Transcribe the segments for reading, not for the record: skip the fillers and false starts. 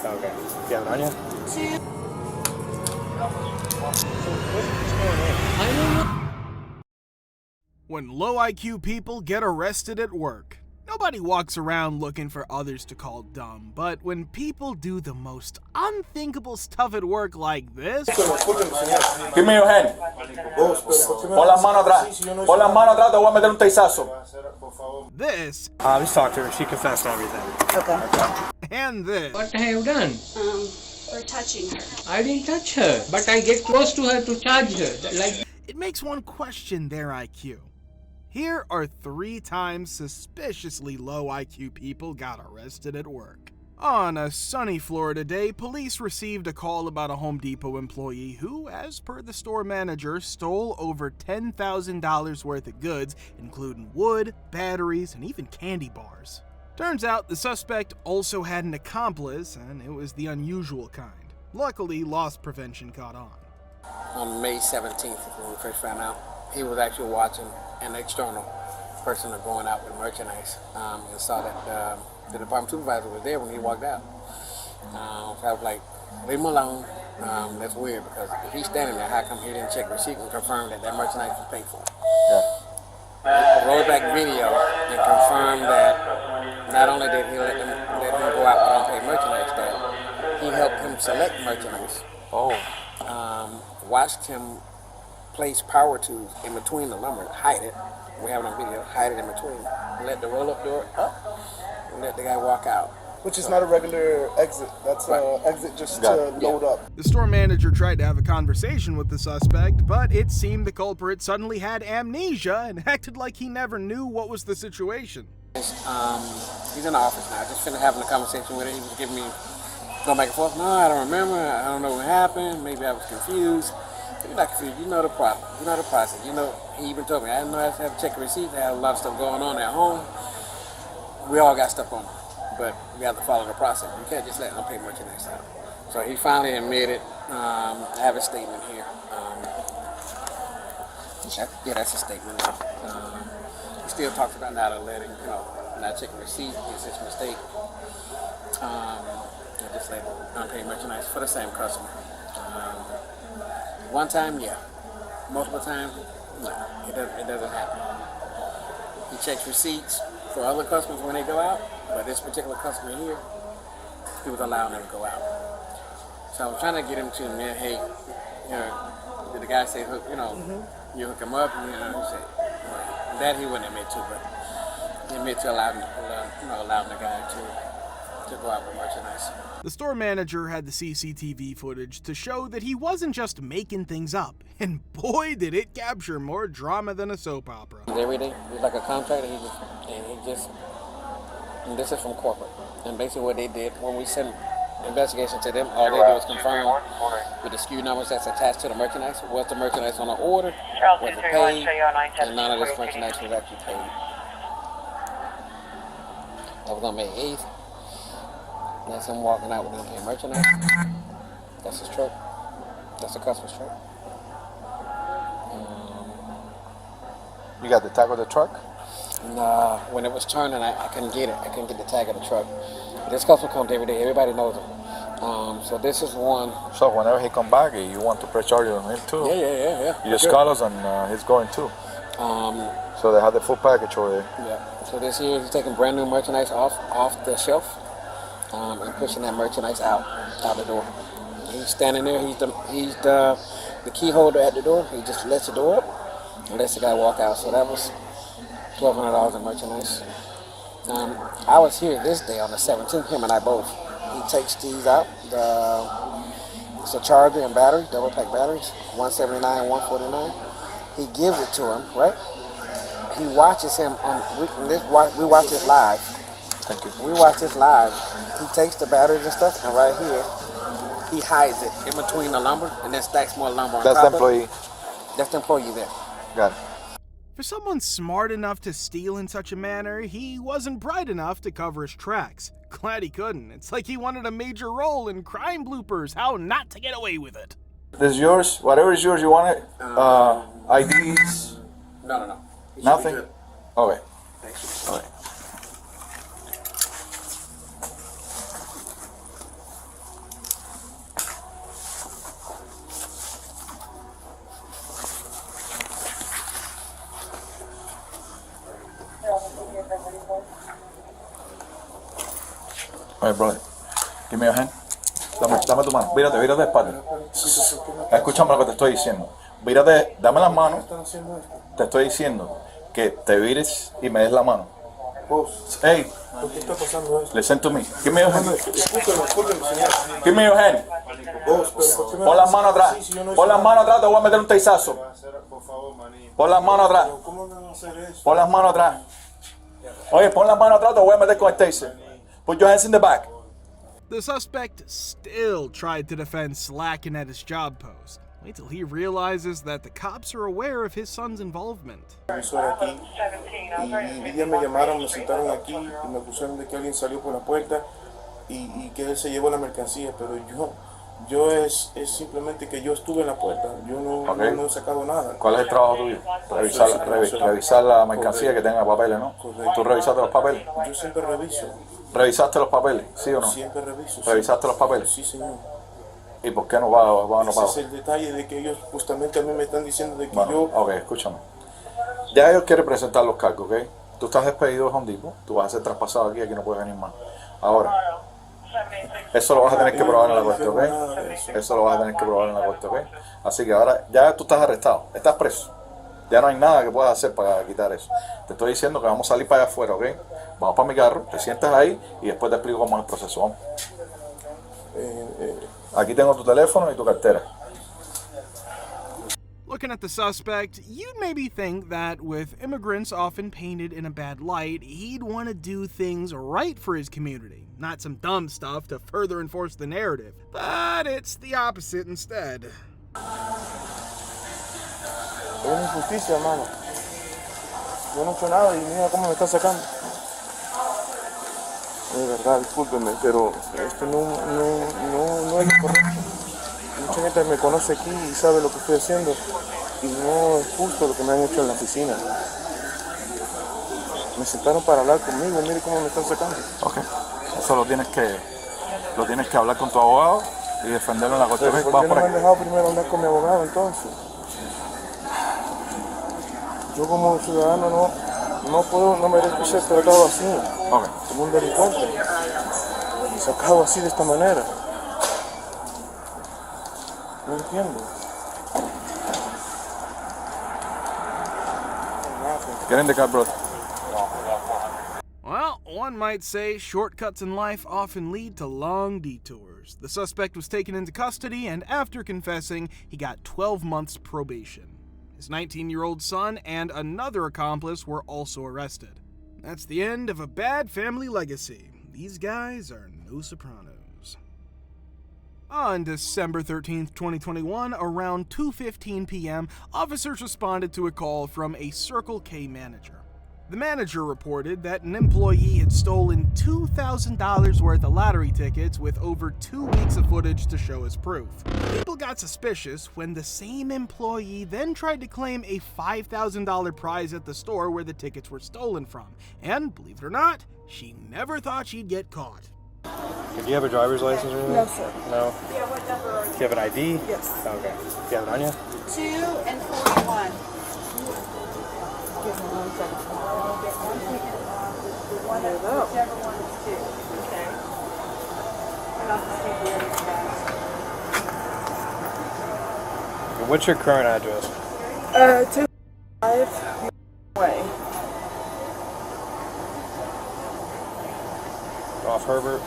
Okay. You have it on you? I don't know. When low IQ people get arrested at work, nobody walks around looking for others to call dumb, but when people do the most unthinkable stuff at work like this... Give me your hand. Pon las manos atrás. Pon las manos atrás, te voy a meter un teizazo. This... Just talk to her. She confessed everything. Okay. And this... What I have done? For touching her. I didn't touch her, but I get close to her to charge her. Like. It makes one question their IQ. Here are 3 times suspiciously low IQ people got arrested at work. On a sunny Florida day, police received a call about a Home Depot employee who, as per the store manager, stole over $10,000 worth of goods, including wood, batteries, and even candy bars. Turns out the suspect also had an accomplice, and it was the unusual kind. Luckily, loss prevention caught on. On May 17th, when we first found out, he was actually watching an external person going out with merchandise and saw that the department supervisor was there when he walked out. So I was like, leave him alone. That's weird because if he's standing there, how come he didn't check receipt and confirm that that merchandise was paid for? Yeah. Rolled back video and confirmed that not only did he let him go out with unpaid merchandise, that he helped him select merchandise. Watched him place power tools in between the lumber, hide it. We have it on video, hide it in between. Let the roll-up door up and let the guy walk out. Which is not a regular exit. That's an exit just to load up. The store manager tried to have a conversation with the suspect, but it seemed the culprit suddenly had amnesia and acted like he never knew what was the situation. He's in the office now. Just finished having a conversation with him. He was giving me, going back and forth. No, I don't remember. I don't know what happened. Maybe I was confused. You're not confused. You know the problem. You know the process. You know, he even told me, I didn't know I had to check receipts. I had a lot of stuff going on at home. We all got stuff on, but we have to follow the process. You can't just let them pay merchandise out. So he finally admitted. I have a statement here. Yeah, that's a statement. He still talks about not letting, not checking receipts. It's his mistake. I just let unpaid merchandise for the same customer. One time, yeah. Multiple times, no. It doesn't happen. He checks receipts for other customers when they go out, but this particular customer here, he was allowing them to go out. So I was trying to get him to admit, hey, did the guy say, you hook him up? And, he said, that he wouldn't admit to, but he admitted to allowing the guy to go out with merchandise. The store manager had the CCTV footage to show that he wasn't just making things up, and boy did it capture more drama than a soap opera. Every day, he's like a contractor, and this is from corporate. And basically what they did, when we sent investigation to them, all they did was confirm with the SKU numbers that's attached to the merchandise, was the merchandise on the order, was it paid, and none of this merchandise was actually paid. That was on May 8th. That's him walking out with unpaid merchandise. That's his truck. That's the customer's truck. You got the tag of the truck? Nah, when it was turning, I couldn't get it. I couldn't get the tag of the truck. This customer comes every day. Everybody knows him. So this is one. So whenever he come back, you want to press charges on him too? Yeah. You just call us and he's going too. So they have the full package over there. Yeah. So this here, he's taking brand new merchandise off the shelf and pushing that merchandise out the door. He's standing there. He's the key holder at the door. He just lets the door up and lets the guy walk out. So that was $1,200 in merchandise. I was here this day on the 17th, him and I both. He takes these out. It's a charger and battery, double pack batteries, $179 and $149. He gives it to him, right? He watches him we watch this live. Thank you. We watch this live. He takes the batteries and stuff, and right here, he hides it in between the lumber and then stacks more lumber on top of it. That's the employee. That's the employee there. Got it. For someone smart enough to steal in such a manner, he wasn't bright enough to cover his tracks. Glad he couldn't. It's like he wanted a major role in crime bloopers, how not to get away with it. This is yours? Whatever is yours, you want it? IDs? No. Nothing? Okay. Thank you. Okay. Oye, brother, give me your hand. Dame tu mano. Vírate de espalda. Escúchame lo que te estoy diciendo. Vírate, dame las manos. Te estoy diciendo que te vires y me des la mano. Hey, ¿Por qué está pasando esto? listen to me. Give me your hand. Discúlpeme, señor. Give me your hand. Pon las manos atrás. Pon las manos atrás, te voy a meter un teizazo. Pon las manos atrás. ¿Cómo van a hacer eso? Pon las manos atrás. Oye, pon las manos atrás, te voy a meter con el taser. Put your hands in the back. The suspect still tried to defend slacking at his job post. Wait till he realizes that the cops are aware of his son's involvement. Aquí, y un día me llamaron, me sentaron aquí y me acusaron de que alguien salió por la puerta y que él se llevó la mercancía, pero yo es simplemente que yo estuve en la puerta, yo no he sacado nada. ¿Cuál es el trabajo tuyo? Revisar la mercancía que tenga papeles, ¿no? Correcto. ¿Tú revisaste los papeles? Yo siempre reviso. ¿Revisaste los papeles? ¿Sí o no? Siempre reviso. ¿Revisaste los papeles? Sí, señor. ¿Y por qué no pago? Ese es el detalle de que ellos justamente a mí me están diciendo de que Bueno, yo... ok, escúchame. Ya ellos quieren presentar los cargos, ¿ok? Tú estás despedido de Home Depot, tú vas a ser traspasado aquí no puedes venir más. Ahora, eso lo vas a tener que probar en la corte, ¿ok? Eso lo vas a tener que probar en la corte, ¿ok? Así que ahora ya tú estás arrestado, estás preso. Ya no hay nada que puedas hacer para quitar eso. Te estoy diciendo que vamos a salir para allá afuera, ¿ok? Vamos para mi carro, te sientas ahí y después te explico cómo es el proceso. Vamos. Aquí tengo tu teléfono y tu cartera. Looking at the suspect, you'd maybe think that with immigrants often painted in a bad light, he'd want to do things right for his community, not some dumb stuff to further enforce the narrative. But it's the opposite instead. Es una injusticia, hermano. Yo no he hecho nada y mira cómo me está sacando. De verdad, discúlpeme, pero esto no es correcto. Mucha gente me conoce aquí y sabe lo que estoy haciendo y no es justo lo que me han hecho en la oficina. Me sentaron para hablar conmigo, mire cómo me están sacando. Ok, eso lo tienes que hablar con tu abogado y defenderlo en la corte. ¿Por qué no me han dejado primero hablar con mi abogado entonces? Yo como ciudadano no merezco ser tratado así, como un delincuente, sacado así de esta manera. No entiendo. Get in the car, brother. Well, one might say shortcuts in life often lead to long detours. The suspect was taken into custody, and after confessing, he got 12 months probation. His 19-year-old son and another accomplice were also arrested. That's the end of a bad family legacy. These guys are no Sopranos. On December 13th, 2021, around 2:15 p.m., officers responded to a call from a Circle K manager. The manager reported that an employee had stolen $2,000 worth of lottery tickets with over 2 weeks of footage to show as proof. People got suspicious when the same employee then tried to claim a $5,000 prize at the store where the tickets were stolen from. And, believe it or not, she never thought she'd get caught. Do you have a driver's license or anything? No, sir. No? Yeah, what number? Do you have an ID? Yes. Okay. Do you have it on you? 2 and 41. Give me 1 second. I'll get one ticket on whichever one is 2. Okay. And I'll just take the other guys. What's your current address? 205 way. Off Herbert?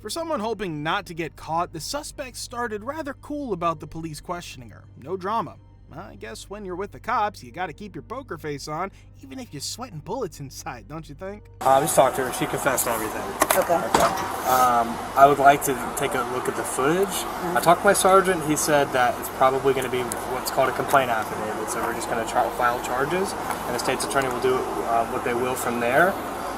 For someone hoping not to get caught, the suspect started rather cool about the police questioning her. No drama. I guess when you're with the cops, you gotta keep your poker face on, even if you're sweating bullets inside, don't you think? Just talked to her. She confessed everything. Okay. I would like to take a look at the footage. I talked to my sergeant. He said that it's probably going to be what's called a complaint affidavit. So we're just going to file charges, and the state's attorney will do what they will from there.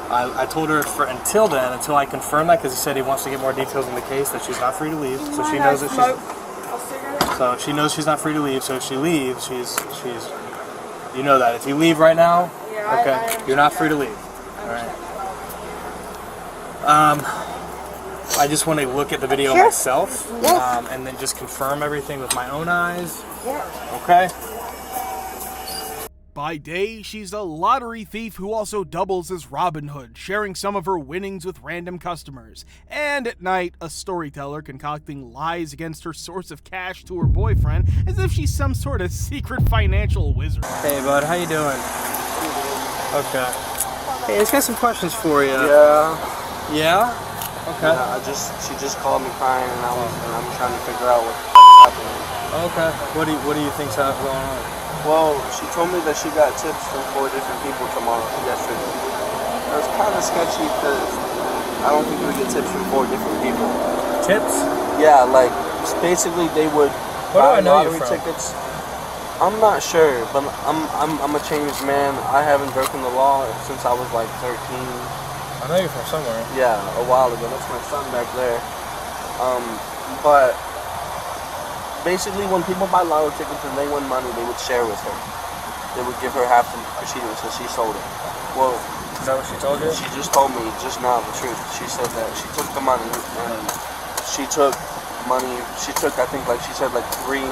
I told her until then, until I confirm that, because he said he wants to get more details in the case, that she's not free to leave. So she knows that she knows she's not free to leave. So if she leaves, she's you know that. If you leave right now, Yeah, okay, you're not free to leave. All right. I just want to look at the video myself, and then just confirm everything with my own eyes. Yeah. Okay. By day, she's a lottery thief who also doubles as Robin Hood, sharing some of her winnings with random customers. And at night, a storyteller concocting lies against her source of cash to her boyfriend as if she's some sort of secret financial wizard. Hey, bud, how you doing? Okay. Hey, I just got some questions for you. Yeah. Yeah? Okay. Yeah, she just called me crying, and I'm trying to figure out what's happening. Okay. What do you think's going on? Well, she told me that she got tips from 4 different people yesterday. It was kind of sketchy because I don't think you would get tips from 4 different people. Tips? Yeah, like basically they would Where do I buy know you lottery from? tickets. I'm not sure, but I'm a changed man. I haven't broken the law since I was like 13. I know you're from somewhere. Yeah, a while ago. That's my son back there. But basically, when people buy lotto tickets and they win money, they would share with her. They would give her half the proceedings, so she sold it. Well, Is that what she told you? she just told me just now the truth. She said that she took the money and she took, I think, like she said, like 3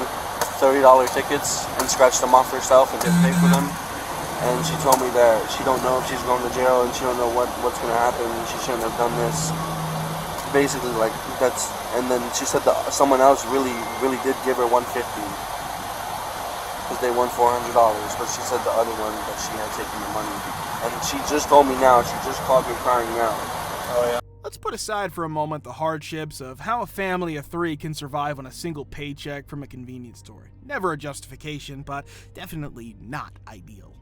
$30 tickets and scratched them off herself and didn't pay for them. And she told me that she don't know if she's going to jail and she don't know what's going to happen. She shouldn't have done this. Basically, like that's. And then she said that someone else really did give her $150 because they won $400. But she said the other one that she had taken the money. And she just told me now. She just called me crying now. Oh, yeah. Let's put aside for a moment the hardships of how a family of 3 can survive on a single paycheck from a convenience store. Never a justification, but definitely not ideal.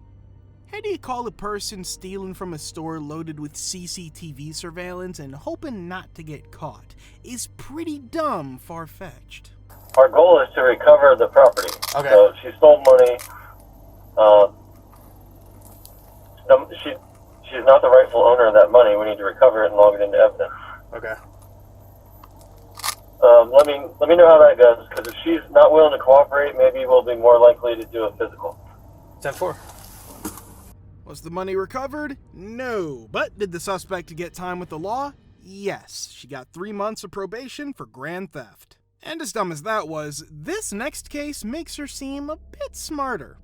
How do you call a person stealing from a store loaded with CCTV surveillance and hoping not to get caught is pretty dumb far-fetched. Our goal is to recover the property. Okay. So she stole money. She's not the rightful owner of that money. We need to recover it and log it into evidence. Okay. Let me know how that goes, because if she's not willing to cooperate, maybe we'll be more likely to do a physical. 10-4. Was the money recovered? No. But did the suspect get time with the law? Yes. She got 3 months of probation for grand theft. And as dumb as that was, this next case makes her seem a bit smarter.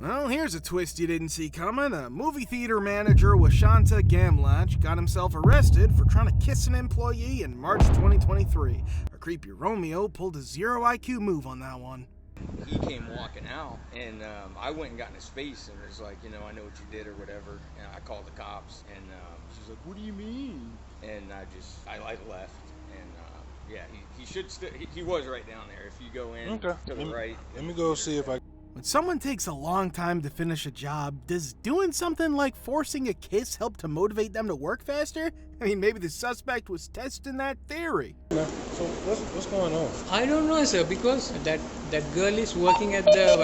Well, here's a twist you didn't see coming. A movie theater manager, Washanta Gamlach, got himself arrested for trying to kiss an employee in March 2023. A creepy Romeo pulled a 0 IQ move on that one. He came walking out, and I went and got in his face and was like, you know, I know what you did or whatever. And I called the cops, and she's like, what do you mean? And I left. And yeah, he was right down there. If you go in to the right. Let me go see if I. When someone takes a long time to finish a job, does doing something like forcing a kiss help to motivate them to work faster? I mean, maybe the suspect was testing that theory. So what's going on? I don't know, sir, because that girl is working at the,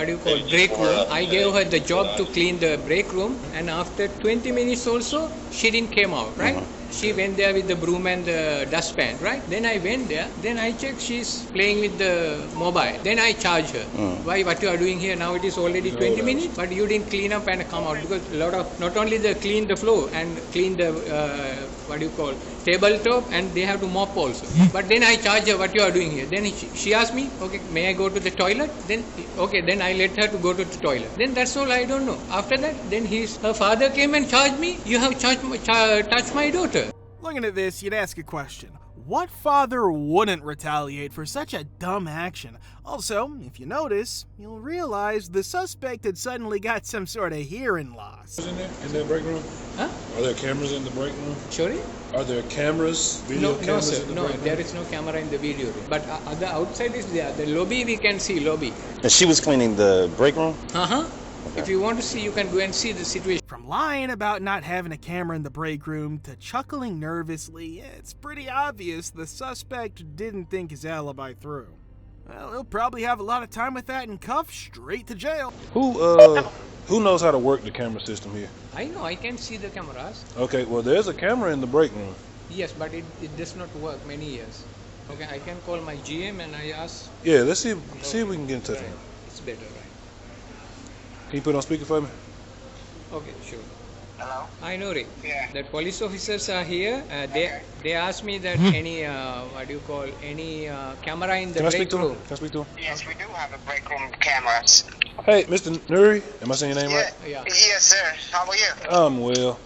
break room. I gave her the job to clean the break room, and after 20 minutes also, she didn't came out, right? She went there with the broom and the dustpan, right? Then I went there, then I checked she's playing with the mobile. Then I charge her. Why, what you are doing here? Now it is already 20 minutes, but you didn't clean up and come out, because a lot of, not only they clean the floor and clean the, tabletop, and they have to mop also. But then I charge her, what you are doing here? Then she asked me, okay, may I go to the toilet? Then, okay, then I let her to go to the toilet. Then that's all, I don't know. After that, then her father came and charged me, you have touched my daughter. Looking at this, you'd ask a question. What father wouldn't retaliate for such a dumb action? Also, if you notice, you'll realize the suspect had suddenly got some sort of hearing loss. In that break room? Huh? Are there cameras in the break room? Sorry? Are there cameras, No, cameras sir, in the no, break room? there is no camera in the video room. But the outside is there. The lobby, we can see lobby. And she was cleaning the break room? Okay. If you want to see, you can go and see the situation. From lying about not having a camera in the break room to chuckling nervously, it's pretty obvious the suspect didn't think his alibi through. Well, he'll probably have a lot of time with that in cuffs, straight to jail. Who knows how to work the camera system here? I know, I can see the cameras. Okay, well there's a camera in the break room. Yes, but it does not work many years. Okay, I can call my GM and I ask. Yeah, let's see if we can get in touch with him. It's better, right? Can you put on speaker for me? Okay, sure. Hello? I know it. Yeah. That police officers are here. They asked me that any any camera in the Can I speak break to him? room. Can I speak to him? Yes, we do have a break room cameras. Hey, Mr. Nuri, am I saying your name right? Yeah. Yes, sir. How are you? I'm well.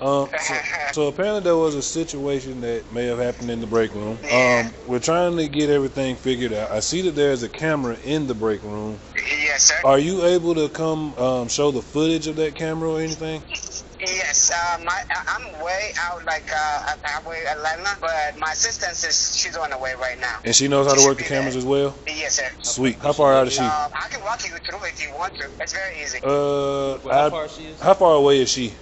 So apparently there was a situation that may have happened in the break room. Yeah. We're trying to get everything figured out. I see that there's a camera in the break room. Yes, sir. Are you able to come show the footage of that camera or anything? Yes, I'm way out, like halfway Atlanta, but my assistant says she's on the way right now. And she knows how to work the cameras as well? Yes, sir. Sweet. How far out is she? I can walk you through if you want to. It's very easy. How far away is she?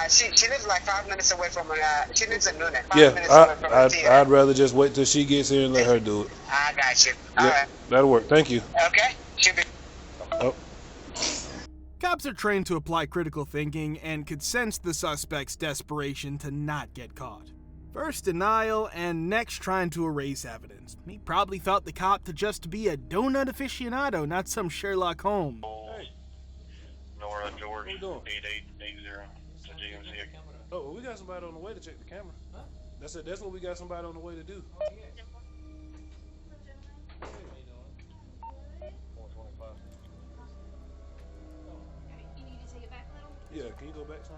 She lives like 5 minutes away from she lives in Noonan. I'd rather just wait till she gets here and let her do it. I got you. All right. That'll work. Thank you. Okay. Should be. Oh. Cops are trained to apply critical thinking and could sense the suspect's desperation to not get caught. First denial and next trying to erase evidence. He probably thought the cop to just be a donut aficionado, not some Sherlock Holmes. Hey. Nora George, 8880. Oh, well, we got somebody on the way to check the camera. Huh? That's what we got somebody on the way to do. Yeah, can you go back some?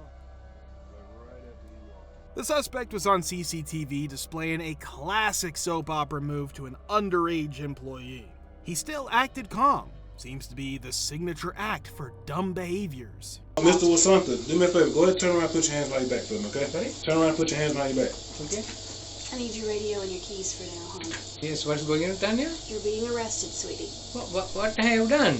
Right after you walk. The suspect was on CCTV displaying a classic soap opera move to an underage employee. He still acted calm. Seems to be the signature act for dumb behaviors. Mr. Wasanta, do me a favor. Go ahead and turn around and put your hands behind your back for me, okay? Sorry? Turn around and put your hands behind your back. Okay. I need your radio and your keys for now, hon. Yes, what's going on, Tanya? You're being arrested, sweetie. What I have done?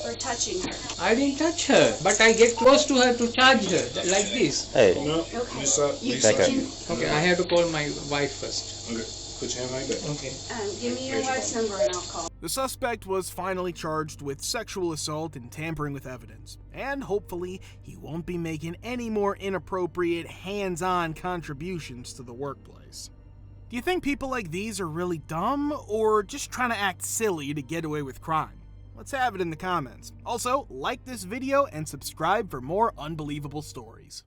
For touching her. I didn't touch her, but I get close to her to charge her, like this. Hey. No, Okay. Back up. Okay, I have to call my wife first. Okay, put your hands behind your back. Okay. Give me your wife's number and I'll call. The suspect was finally charged with sexual assault and tampering with evidence, and hopefully he won't be making any more inappropriate hands-on contributions to the workplace. Do you think people like these are really dumb, or just trying to act silly to get away with crime? Let's have it in the comments. Also, like this video and subscribe for more unbelievable stories.